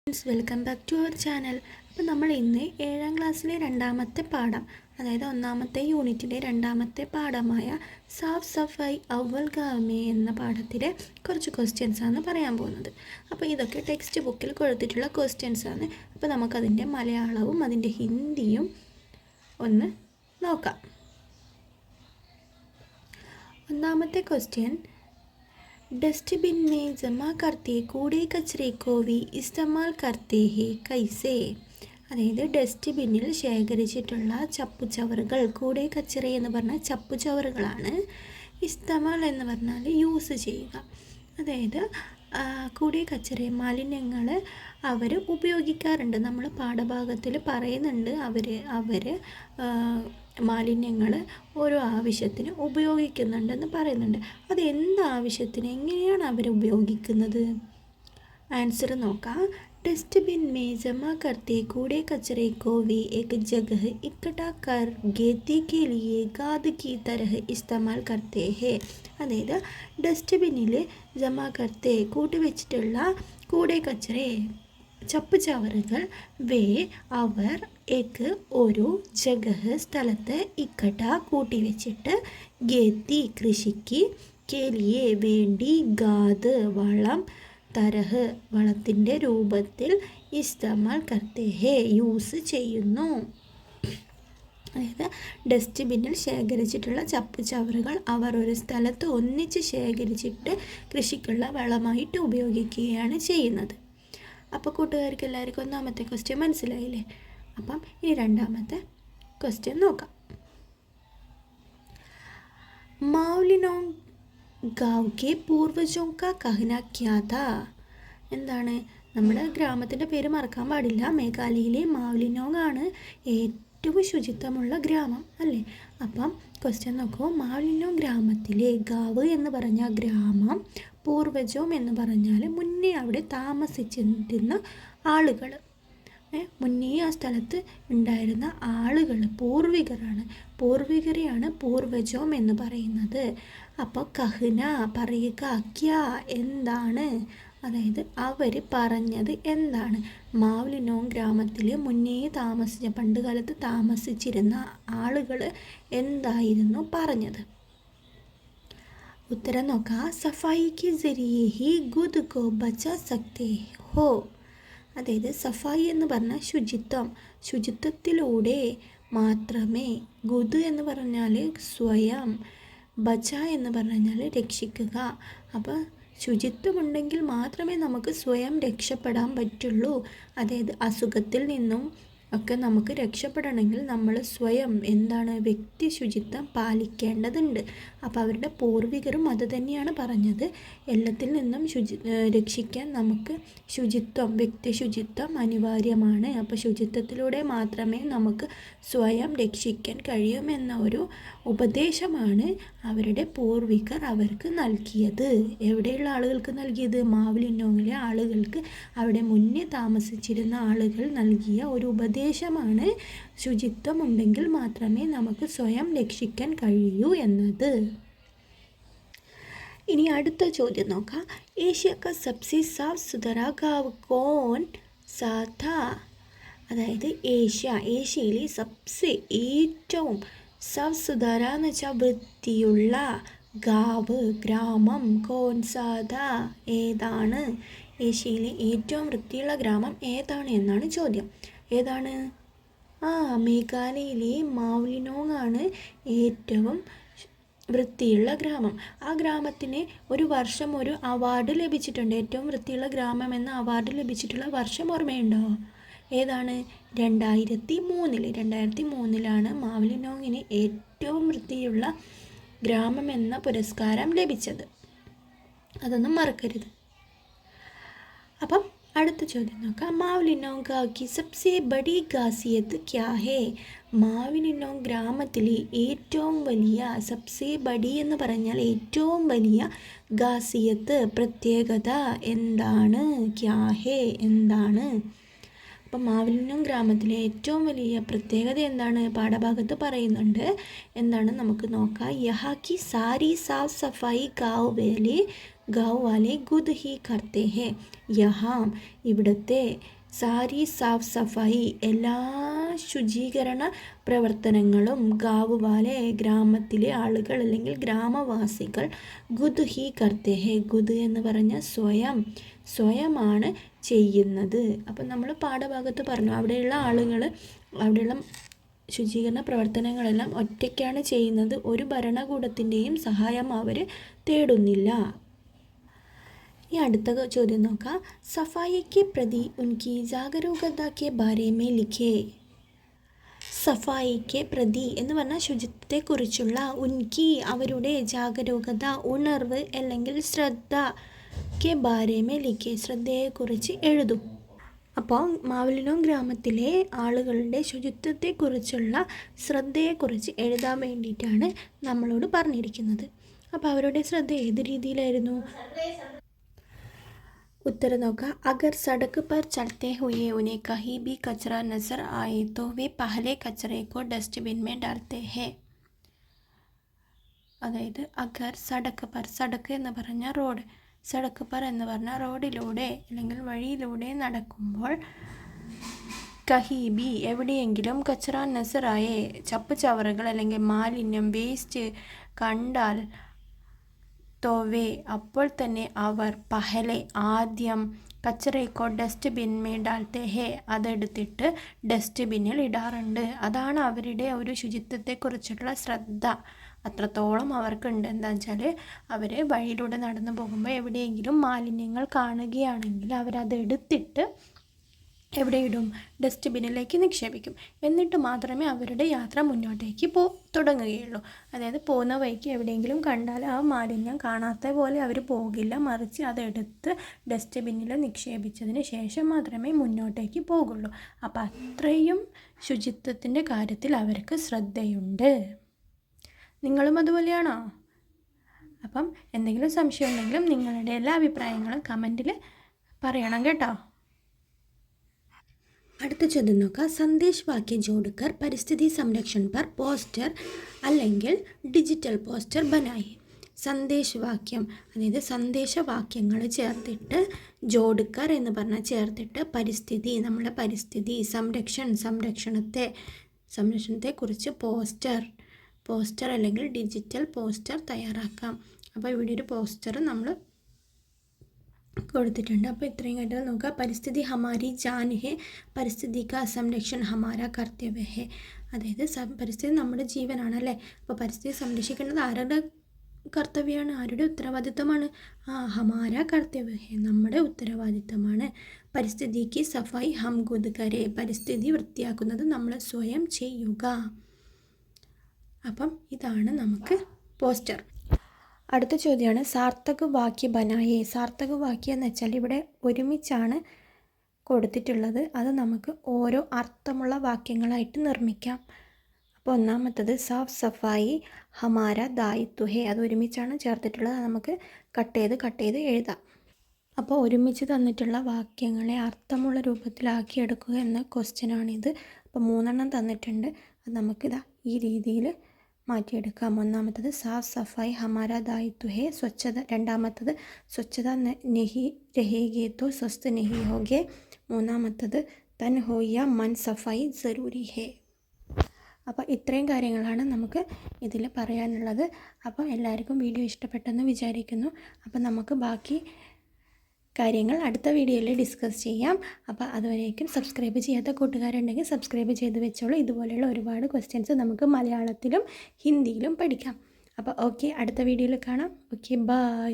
Welcome back to our channel. അപ്പോൾ നമ്മൾ ഇന്ന് 7ാം ക്ലാസ്സിലെ രണ്ടാമത്തെ പാഠം, അതായത് ഒന്നാമത്തെ യൂണിറ്റിലെ രണ്ടാമത്തെ പാഠമായ സാഫ് സഫായി അവൽ ഗാമേ എന്ന പാഠത്തിലെ കുറച്ച് ക്വസ്റ്റ്യൻസാണ് പറയാൻ പോകുന്നത്. അപ്പോൾ ഇതൊക്കെ ടെക്സ്റ്റ് ബുക്കിൽ കൊടുത്തിട്ടുള്ള ക്വസ്റ്റ്യൻസാണ്. അപ്പോൾ നമുക്കതിൻ്റെ മലയാളവും അതിൻ്റെ ഹിന്ദിയും ഒന്ന് നോക്കാം. ഒന്നാമത്തെ ക്വസ്റ്റ്യൻ, डस्टबिन में जमा करते कूड़े कचरे को भी इस्तेमाल करते हैं कैसे? അതായത് ഡസ്റ്റ്ബിന്നിൽ ശേഖരിച്ചിട്ടുള്ള ചപ്പുചവറുകൾ, കൂടെ കച്ചറ എന്ന് പറഞ്ഞാൽ ചപ്പുചവറുകളാണ്. ഇസ്തമാൽ എന്ന് പറഞ്ഞാൽ യൂസ് ചെയ്യുക. അതായത് കൂടെ കച്ചറ മാലിന്യങ്ങൾ അവർ ഉപയോഗിക്കാറുണ്ട്. നമ്മൾ പാഠഭാഗത്തിൽ പറയുന്നുണ്ട് അവർ മാലിന്യങ്ങൾ ഓരോ ആവശ്യത്തിന് ഉപയോഗിക്കുന്നുണ്ടെന്ന് പറയുന്നുണ്ട്. അത് എന്താവശ്യത്തിന്, എങ്ങനെയാണ് അവർ ഉപയോഗിക്കുന്നത്? ആൻസർ നോക്കാം. डस्टबिन में जमा करते कूड़े कचरे को भी एक जगह इकट्ठा कर खेती के लिए खाद की तरह इस्तेमाल करते हैं. അതായത് ഡസ്റ്റ്ബിന്നിൽ ജമാ കർത്തെ കൂട്ടി വെച്ചിട്ടുള്ള കൂടെ കച്ചറേ ചപ്പുചവറുകൾ അവർ ഒരു ജഗഹ് സ്ഥലത്ത് ഇക്കട്ട കൂട്ടി വെച്ചിട്ട് ഗേത്തി കൃഷിക്ക് കേലിയെ വേണ്ടി ഗാദ് വളം തരഹ് വളത്തിൻ്റെ രൂപത്തിൽ ഇസ്തമാൽ കർത്തേ ഹേ യൂസ് ചെയ്യുന്നു. അതായത് ഡസ്റ്റ്ബിന്നിൽ ശേഖരിച്ചിട്ടുള്ള ചപ്പുചവറുകൾ അവർ ഒരു സ്ഥലത്ത് ഒന്നിച്ച് ശേഖരിച്ചിട്ട് കൃഷിക്കുള്ള വളമായിട്ട് ഉപയോഗിക്കുകയാണ് ചെയ്യുന്നത്. അപ്പോൾ കൂട്ടുകാർക്ക് എല്ലാവർക്കും ഒന്നാമത്തെ ക്വസ്റ്റ്യൻ മനസ്സിലായില്ലേ? അപ്പം ഇനി രണ്ടാമത്തെ ക്വസ്റ്റ്യൻ നോക്കാം. മാവ്ലിനോങ് ഗാവ് കെ പൂർവജോ കാ കഹന ക്യാ താ? എന്താണ്? നമ്മുടെ ഗ്രാമത്തിൻ്റെ പേര് മറക്കാൻ പാടില്ല. മേഘാലയയിലെ മാവ്ലിനോങ് ആണ് ഏറ്റവും ശുചിത്വമുള്ള ഗ്രാമം അല്ലേ? അപ്പം ക്വസ്റ്റ്യൻ നോക്കൂ. മാവ്ലിനോങ് ഗ്രാമത്തിലെ ഗാവ് എന്ന് പറഞ്ഞ ഗ്രാമം, പൂർവജോം എന്ന് പറഞ്ഞാൽ മുന്നേ അവിടെ താമസിച്ചിരുന്ന ആളുകൾ, മുന്നേ ആ സ്ഥലത്ത് ഉണ്ടായിരുന്ന ആളുകൾ പൂർവികരാണ്. പൂർവികരെയാണ് പൂർവജോം എന്ന് പറയുന്നത്. അപ്പോൾ കഹ്ന പറയുക, ക്യാ എന്താണ്? അതായത് അവർ പറഞ്ഞത് എന്താണ്? മാവ്ലിനോങ് ഗ്രാമത്തിൽ മുന്നേ പണ്ട് കാലത്ത് താമസിച്ചിരുന്ന ആളുകൾ എന്തായിരുന്നു പറഞ്ഞത്? ഉത്തരം നോക്കാം. സഫായിക്ക് ജരിയെ ഹി ഗുദ് കോ ബച്ചാ സക്തേ ഹോ. അതായത് സഫായി എന്ന് പറഞ്ഞാൽ ശുചിത്വത്തിലൂടെ മാത്രമേ, ഗുദ് എന്ന് പറഞ്ഞാൽ സ്വയം, ബച്ച എന്ന് പറഞ്ഞാൽ രക്ഷിക്കുക. അപ്പോൾ ശുചിത്വമുണ്ടെങ്കിൽ മാത്രമേ നമുക്ക് സ്വയം രക്ഷപ്പെടാൻ പറ്റുള്ളൂ. അതായത് അസുഖത്തിൽ നിന്നും ഒക്കെ നമുക്ക് രക്ഷപ്പെടണമെങ്കിൽ നമ്മൾ സ്വയം വ്യക്തി ശുചിത്വം പാലിക്കേണ്ടതുണ്ട്. അപ്പോൾ അവരുടെ പൂർവികരും അത് തന്നെയാണ് പറഞ്ഞത്. എല്ലാത്തിൽ നിന്നും രക്ഷിക്കാൻ നമുക്ക് വ്യക്തി ശുചിത്വം അനിവാര്യമാണ്. അപ്പോൾ ശുചിത്വത്തിലൂടെ മാത്രമേ നമുക്ക് സ്വയം രക്ഷിക്കാൻ കഴിയുമെന്ന ഒരു ഉപദേശമാണ് അവരുടെ പൂർവികർ അവർക്ക് നൽകിയത്. എവിടെയുള്ള ആളുകൾക്ക് നൽകിയത്? മാവ്ലിനോങ്ങിലെ ആളുകൾക്ക്, അവിടെ മുന്നേ താമസിച്ചിരുന്ന ആളുകൾ നൽകിയ ഒരു ഉപദേശമാണ് ശുചിത്വം ഉണ്ടെങ്കിൽ മാത്രമേ നമുക്ക് സ്വയം രക്ഷിക്കാൻ കഴിയൂ എന്നത്. ഇനി അടുത്ത ചോദ്യം നോക്കാം. ഏഷ്യ സബ്സെ സാഫ് സുഥറ ഗാവ് കോൺ സാ ഥാ? അതായത് ഏഷ്യയിലെ സബ്സെ ഏറ്റവും സാഫ് സുഥറ എന്ന് വെച്ചാൽ വൃത്തിയുള്ള, ഗാവ് ഗ്രാമം, കോൺ സാ ഥാ ഏതാണ്? ഏഷ്യയിലെ ഏറ്റവും വൃത്തിയുള്ള ഗ്രാമം ഏതാണ് എന്നാണ് ചോദ്യം. ഏതാണ്? മേഘാലയയിലെ മാവ്ലിനോങ് ആണ് ഏറ്റവും വൃത്തിയുള്ള ഗ്രാമം. ആ ഗ്രാമത്തിന് ഒരു വർഷം ഒരു അവാർഡ് ലഭിച്ചിട്ടുണ്ട്. ഏറ്റവും വൃത്തിയുള്ള ഗ്രാമം എന്ന അവാർഡ് ലഭിച്ചിട്ടുള്ള വർഷം ഓർമ്മയുണ്ടോ? ഏതാണ്? 2003 മാവ്ലിനോങ്ങിന് ഏറ്റവും വൃത്തിയുള്ള ഗ്രാമം എന്ന പുരസ്കാരം ലഭിച്ചത്. അതൊന്നും മറക്കരുത്. അപ്പം അടുത്ത ചോദ്യം നോക്കാം. മാവ്ലിനോങ് ഗാവ് की सबसे बड़ी खासियत क्या है? മാവ്ലിനോങ് ഗ്രാമത്തിലെ ഏറ്റവും വലിയ, സബ്സെ ബഡി എന്ന് പറഞ്ഞാൽ ഏറ്റവും വലിയ, ഖാസിയത്ത് പ്രത്യേകത എന്താണ്? ക്യാ ഹേ എന്താണ്? അപ്പം മാവ്ലിനോങ് ഗ്രാമത്തിലെ ഏറ്റവും വലിയ പ്രത്യേകത എന്താണ്? പാഠഭാഗത്ത് പറയുന്നുണ്ട്. എന്താണ് നമുക്ക് നോക്കാം. യഹാ കി സാരി സാഫ് സഫായി ഗാവ് വാലെ ഖുദ് ഹി കർത്തേ ഹേ. യഹാം ഇവിടുത്തെ സാരി സാഫ് സഫായി എല്ലാ ശുചീകരണ പ്രവർത്തനങ്ങളും ഗാവുവാലെ ഗ്രാമത്തിലെ ആളുകൾ അല്ലെങ്കിൽ ഗ്രാമവാസികൾ ഗുദ് ഹി കർത്തെ ഹെ. ഗുദ് എന്ന് പറഞ്ഞ സ്വയമാണ് ചെയ്യുന്നത്. അപ്പം നമ്മൾ പാഠഭാഗത്ത് പറഞ്ഞു അവിടെയുള്ള ആളുകൾ അവിടെയുള്ള ശുചീകരണ പ്രവർത്തനങ്ങളെല്ലാം ഒറ്റയ്ക്കാണ് ചെയ്യുന്നത്. ഒരു ഭരണകൂടത്തിൻ്റെയും സഹായം അവർ തേടുന്നില്ല. ഈ അടുത്ത ചോദ്യം നോക്കാം. സഫായിക്ക് പ്രതി ഉൻകി ജാഗരൂകതയ്ക്ക് ബാരേമേ ലിഖേ. സഫായിക്ക് പ്രതി എന്ന് പറഞ്ഞാൽ ശുചിത്വത്തെക്കുറിച്ചുള്ള ഉൻകി അവരുടെ ജാഗരൂകത ഉണർവ് അല്ലെങ്കിൽ ശ്രദ്ധ കെ ബാരേമേ ലിഖേ ശ്രദ്ധയെക്കുറിച്ച് എഴുതും. അപ്പോൾ മാവലിനോം ഗ്രാമത്തിലെ ആളുകളുടെ ശുചിത്വത്തെക്കുറിച്ചുള്ള ശ്രദ്ധയെക്കുറിച്ച് എഴുതാൻ വേണ്ടിയിട്ടാണ് നമ്മളോട് പറഞ്ഞിരിക്കുന്നത്. അപ്പോൾ അവരുടെ ശ്രദ്ധ ഏത് രീതിയിലായിരുന്നു? उत्तर नौका अगर सड़क पर चलते हुए उन्हें कहीं भी कचरा नज़र आए तो वे पहले कचरे को डस्टबिन में डालते हैं. അതായത് അഗർ സടക്ക് പർ, സടക്ക് എന്ന് പറഞ്ഞാൽ റോഡ്, സടക്ക് പർ എന്ന് പറഞ്ഞാൽ റോഡിലൂടെ അല്ലെങ്കിൽ വഴിയിലൂടെ നടക്കുമ്പോൾ കഹീബി എവിടെയെങ്കിലും കച്ചറ നസറായെ ചപ്പ് ചവറുകൾ അല്ലെങ്കിൽ മാലിന്യം വേസ്റ്റ് കണ്ടാൽ തോവേ അപ്പോൾ തന്നെ അവർ പഹലെ ആദ്യം കച്ചറയ്ക്കോ ഡസ്റ്റ്ബിൻ മേ ഡാൽത്തെ ഹേ അതെടുത്തിട്ട് ഡസ്റ്റ്ബിന്നിൽ ഇടാറുണ്ട്. അതാണ് അവരുടെ ഒരു ശുചിത്വത്തെക്കുറിച്ചുള്ള ശ്രദ്ധ അത്രത്തോളം അവർക്കുണ്ട്. എന്താണെന്ന് വെച്ചാൽ അവർ വഴിയിലൂടെ നടന്നു പോകുമ്പോൾ എവിടെയെങ്കിലും മാലിന്യങ്ങൾ കാണുകയാണെങ്കിൽ അവരതെടുത്തിട്ട് എവിടെ ഇടും? ഡസ്റ്റ്ബിന്നിലേക്ക് നിക്ഷേപിക്കും. എന്നിട്ട് മാത്രമേ അവരുടെ യാത്ര മുന്നോട്ടേക്ക് തുടങ്ങുകയുള്ളൂ. അതായത് പോകുന്ന വഴിക്ക് എവിടെയെങ്കിലും കണ്ടാൽ ആ മാലിന്യം കാണാത്ത പോലെ അവർ പോകില്ല, മറിച്ച് അതെടുത്ത് ഡസ്റ്റ്ബിന്നിൽ നിക്ഷേപിച്ചതിന് ശേഷം മാത്രമേ മുന്നോട്ടേക്ക് പോകുള്ളൂ. അപ്പം അത്രയും ശുചിത്വത്തിൻ്റെ കാര്യത്തിൽ അവർക്ക് ശ്രദ്ധയുണ്ട്. നിങ്ങളും അതുപോലെയാണോ? അപ്പം എന്തെങ്കിലും സംശയം ഉണ്ടെങ്കിലും നിങ്ങളുടെ എല്ലാ അഭിപ്രായങ്ങളും കമൻറ്റിൽ പറയണം കേട്ടോ. അടുത്ത ചോദ്യം നോക്കാം. സന്ദേശ് വാക്യ ജോഡ്കർ പരിസ്ഥിതി സംരക്ഷൺ പർ പോസ്റ്റർ അല്ലെങ്കിൽ ഡിജിറ്റൽ പോസ്റ്റർ ബനായി. സന്ദേശ് വാക്യം അതായത് സന്ദേശവാക്യങ്ങൾ ചേർത്തിട്ട് ജോഡ്കർ എന്ന് പറഞ്ഞാൽ ചേർത്തിട്ട് പരിസ്ഥിതി, നമ്മുടെ പരിസ്ഥിതി സംരക്ഷണത്തെക്കുറിച്ച് പോസ്റ്റർ അല്ലെങ്കിൽ ഡിജിറ്റൽ പോസ്റ്റർ തയ്യാറാക്കാം. അപ്പോൾ ഇവിടെ ഒരു പോസ്റ്റർ നമ്മൾ കൊടുത്തിട്ടുണ്ട്. അപ്പോൾ ഇത്രയും കാര്യങ്ങൾ നോക്കുക. പരിസ്ഥിതി ഹമാരി ജാൻ ഹെ, പരിസ്ഥിതി കാ സംരക്ഷൺ ഹമാരാ കർത്തവ്യ ഹെ. അതായത് പരിസ്ഥിതി നമ്മുടെ ജീവനാണല്ലേ. അപ്പോൾ പരിസ്ഥിതി സംരക്ഷിക്കേണ്ടത് ആരുടെ കർത്തവ്യമാണ്, ആരുടെ ഉത്തരവാദിത്തമാണ്? ഹമാരാ കർത്തവ്യ ഹെ, നമ്മുടെ ഉത്തരവാദിത്തമാണ്. പരിസ്ഥിതിക്ക് സഫായി ഹം ഖുദ് കരേ, പരിസ്ഥിതി വൃത്തിയാക്കുന്നത് നമ്മൾ സ്വയം ചെയ്യുക. അപ്പം ഇതാണ് നമുക്ക് പോസ്റ്റർ. അടുത്ത ചോദ്യമാണ് സാർത്ഥക് വാക്യ ബനായേ. സാർത്ഥക് വാക്യം എന്ന് വെച്ചാൽ ഇവിടെ ഒരുമിച്ചാണ് കൊടുത്തിട്ടുള്ളത്. അത് നമുക്ക് ഓരോ അർത്ഥമുള്ള വാക്യങ്ങളായിട്ട് നിർമ്മിക്കാം. അപ്പോൾ ഒന്നാമത്തത് സാഫ് സഫായി ഹമാര ദായിത്വ ഹേ, അത് ഒരുമിച്ചാണ് ചേർത്തിട്ടുള്ളത്. അത് നമുക്ക് കട്ട് ചെയ്ത് എഴുതാം. അപ്പോൾ ഒരുമിച്ച് തന്നിട്ടുള്ള വാക്യങ്ങളെ അർത്ഥമുള്ള രൂപത്തിലാക്കിയെടുക്കുക എന്ന ക്വസ്റ്റ്യനാണിത്. അപ്പോൾ 3 തന്നിട്ടുണ്ട്. അത് നമുക്കിതാ ഈ രീതിയിൽ മാറ്റിയെടുക്കാം. ഒന്നാമത്തത് സാഫ് സഫായി ഹമാര ദായിത്വ ഹേ, സ്വച്ഛത. രണ്ടാമത്തത് സ്വച്ഛത നഹി രഹേഗേ തോ സ്വസ്ഥ നഹി ഹോഗേ. മൂന്നാമത്തത് തൻ ഹോയ മൻ സഫായി ജറൂരി ഹേ. അപ്പോൾ ഇത്രയും കാര്യങ്ങളാണ് നമുക്ക് ഇതിൽ പറയാനുള്ളത്. അപ്പോൾ എല്ലാവർക്കും വീഡിയോ ഇഷ്ടപ്പെട്ടെന്ന് വിചാരിക്കുന്നു. അപ്പോൾ നമുക്ക് ബാക്കി കാര്യങ്ങൾ അടുത്ത വീഡിയോയിൽ ഡിസ്കസ് ചെയ്യാം. അപ്പോൾ അതുവരേക്കും സബ്സ്ക്രൈബ് ചെയ്യാത്ത കൂട്ടുകാരുണ്ടെങ്കിൽ സബ്സ്ക്രൈബ് ചെയ്ത് വെച്ചോളൂ. ഇതുപോലെയുള്ള ഒരുപാട് ക്വസ്റ്റ്യൻസ് നമുക്ക് മലയാളത്തിലും ഹിന്ദിയിലും പഠിക്കാം. അപ്പോൾ ഓക്കെ, അടുത്ത വീഡിയോയിൽ കാണാം. Okay, by.